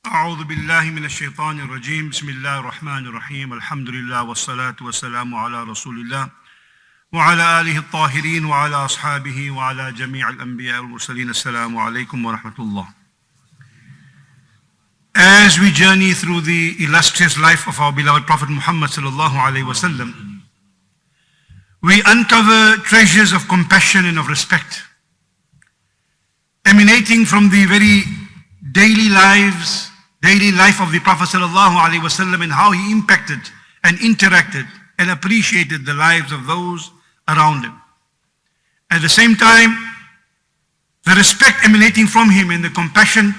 أعوذ بالله من الشيطان الرجيم بسم الله الرحمن الرحيم الحمد لله والصلاة والسلام على رسول الله وعلى آله الطاهرين وعلى أصحابه وعلى جميع الأنبياء والمرسلين السلام عليكم ورحمة الله. As we journey through the illustrious life of our beloved Prophet Muhammad sallallahu alaihi wasallam, we uncover treasures of compassion and of respect emanating from the very daily life of the Prophet sallallahu alaihi wasallam and how he impacted and interacted and appreciated the lives of those around him. At the same time, the respect emanating from him and the compassion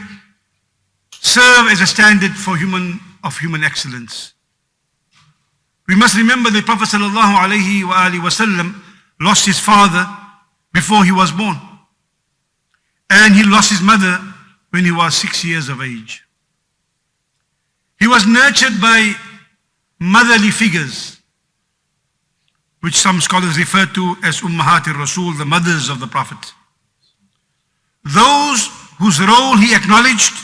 serve as a standard for human excellence. We must remember that Prophet sallallahu alaihi wasallam lost his father before he was born, and he lost his mother when he was 6 years of age. He was nurtured by motherly figures, which some scholars refer to as Ummahat al-Rasul, the mothers of the Prophet. Those whose role he acknowledged,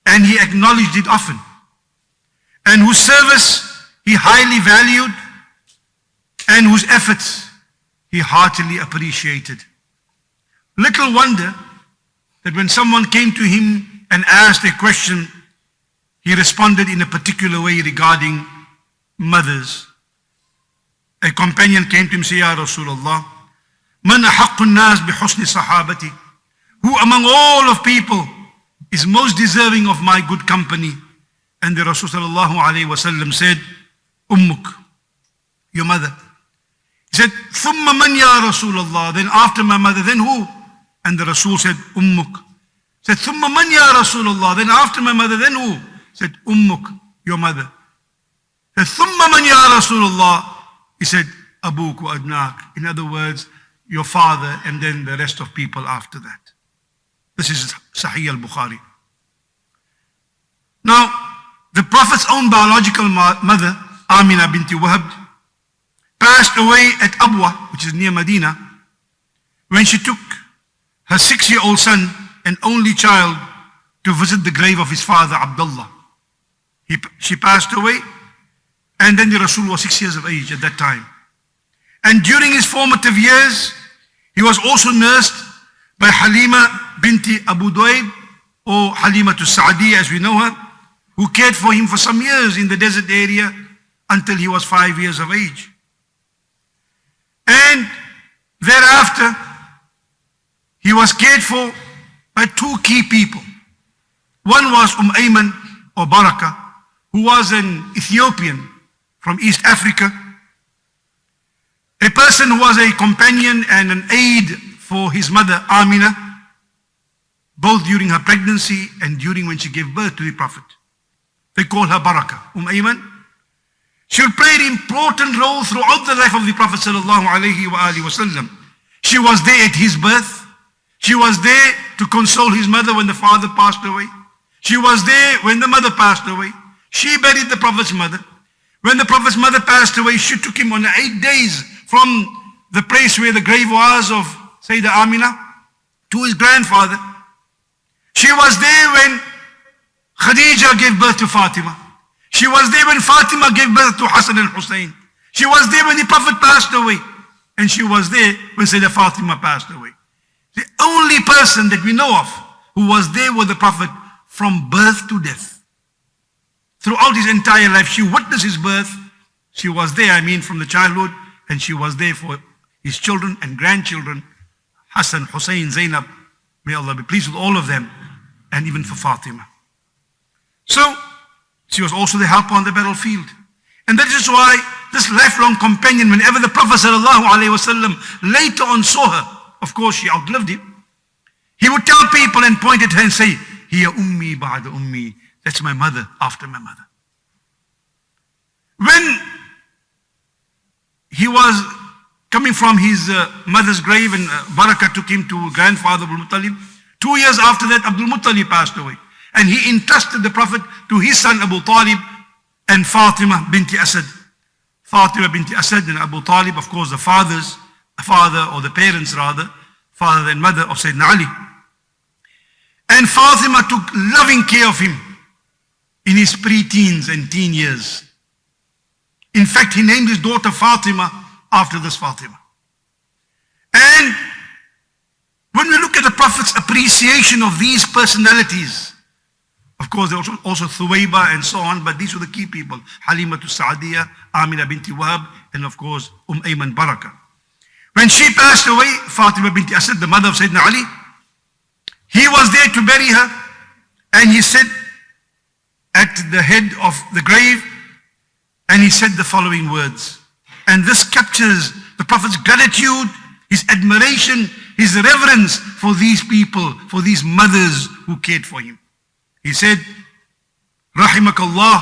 and he acknowledged it often, and whose service he highly valued, and whose efforts he heartily appreciated. Little wonder that when someone came to him and asked a question, he responded in a particular way regarding mothers. A companion came to him and said, Ya Rasulullah, Man ahaqqun nas bi husni sahabati? Who among all of people is most deserving of my good company? And the Rasul sallallahu alayhi wa sallam said, Ummuk, your mother. He said, Thumma man ya Rasulullah? Then after my mother, then who? And the Rasul said, Ummuk. He said, Thumma man ya Rasulullah? Then after my mother, then who? He said, Ummuk, your mother. He said, Thumma man ya Rasulullah? He said, Abuk wa adnak. In other words, your father and then the rest of people after that. This is Sahih al-Bukhari. Now, the Prophet's own biological mother, Amina binti Wahab, passed away at Abwa, which is near Medina, when she took her 6-year-old son and only child to visit the grave of his father, Abdullah. She passed away, and then the Rasul was 6 years of age at that time. And during his formative years, he was also nursed by Halima binti Abu Duaib, or Halima to Sa'di as we know her, who cared for him for some years in the desert area until he was 5 years of age. And thereafter, he was cared for by two key people. One was Ayman or Baraka, who was an Ethiopian from East Africa, a person who was a companion and an aid for his mother Amina, both during her pregnancy and during when she gave birth to the Prophet. They call her Baraka, Ayman. She will play an important role throughout the life of the Prophet sallallahu alaihi wasallam. She was there at his birth. She was there to console his mother when the father passed away. She was there when the mother passed away. She buried the Prophet's mother. When the Prophet's mother passed away, she took him on 8 days from the place where the grave was of Sayyidah Amina to his grandfather. She was there when Khadija gave birth to Fatima. She was there when Fatima gave birth to Hassan and Hussein. She was there when the Prophet passed away. And she was there when Sayyidah Fatima passed away. The only person that we know of who was there with the Prophet from birth to death. Throughout his entire life, she witnessed his birth. She was there, from the childhood, and she was there for his children and grandchildren, Hassan, Hussein, Zainab, may Allah be pleased with all of them, and even for Fatima. So, she was also the helper on the battlefield. And that is why this lifelong companion, whenever the Prophet ﷺ later on saw her, of course she outlived him, he would tell people and point at her and say, Hiya ummi ba'da ummi. That's my mother after my mother. When he was coming from his mother's grave and Baraka took him to grandfather Abdul Muttalib, 2 years after that Abdul Muttalib passed away. And he entrusted the Prophet to his son Abu Talib and Fatima binti Asad. Fatima binti Asad and Abu Talib, of course the father or the parents rather, father and mother of Sayyidina Ali. And Fatima took loving care of him. in his pre-teens and teen years. In fact, he named his daughter Fatima after this Fatima. And when we look at the Prophet's appreciation of these personalities, of course, there was also Thuwayba and so on, but these were the key people. Halimatu Sa'adiyah, Amina binti Wahab, and of course, Ayman Baraka. When she passed away, Fatima binti Asad, the mother of Sayyidina Ali, he was there to bury her, and he said at the head of the grave, and he said the following words. And this captures the Prophet's gratitude, his admiration, his reverence for these people, for these mothers who cared for him. He said, Rahimakallah,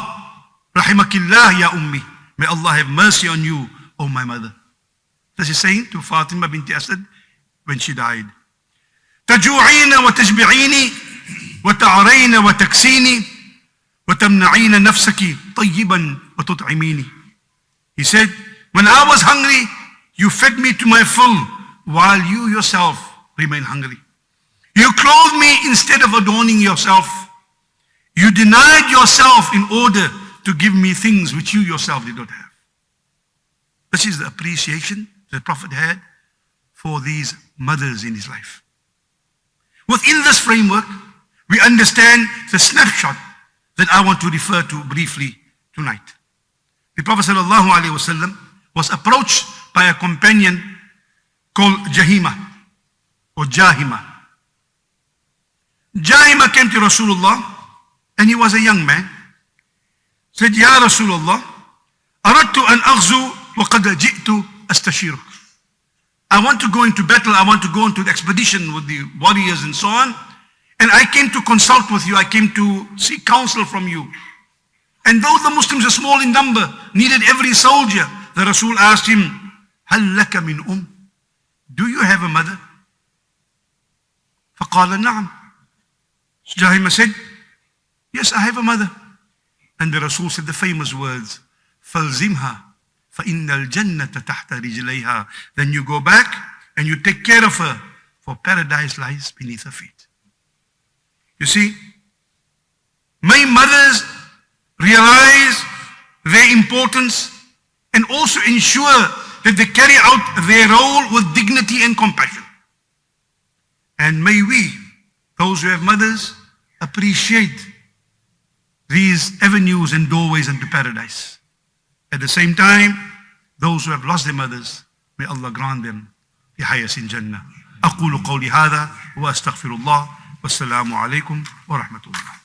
Rahimakillah ya ummi. May Allah have mercy on you, O my mother. This is saying to Fatima binti Asad when she died. تجوعين وتشبعيني وتعرين وتكسيني وتمنعين نفسك طيبا وتطعميني. He said, when I was hungry, you fed me to my full, while you yourself remain hungry. You clothed me instead of adorning yourself. You denied yourself in order to give me things which you yourself did not have. This is the appreciation the Prophet had for these mothers in his life. Within this framework, we understand the snapshot that I want to refer to briefly tonight. The Prophet ﷺ was approached by a companion called Jahima or Jahima. Jahima came to Rasulullah and he was a young man. Said, Ya Rasulullah, أردت أن أغزو وقد جئت أستشيرك. I want to go into battle, I want to go into the expedition with the warriors and so on. And I came to consult with you, I came to seek counsel from you. And though the Muslims are small in number, needed every soldier, the Rasul asked him, هل لك من Do you have a mother? فقال نعم. Jahima said, yes, I have a mother. And the Rasul said the famous words, فَالْزِمْهَا فَإِنَّ الْجَنَّةَ تَحْتَ رِجْلَيْهَا. Then you go back and you take care of her, for paradise lies beneath her feet. You see, may mothers realize their importance and also ensure that they carry out their role with dignity and compassion. And may we, those who have mothers, appreciate these avenues and doorways into paradise. At the same time, those who have lost their mothers, may Allah grant them the highest in Jannah. أقول قولي هذا وأستغفر الله والسلام عليكم ورحمة الله.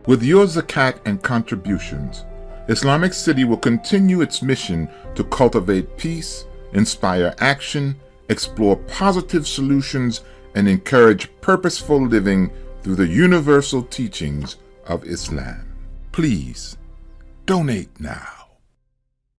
With your zakat and contributions, Islamic City will continue its mission to cultivate peace, inspire action, explore positive solutions, and encourage purposeful living through the universal teachings of Islam. Please, donate now.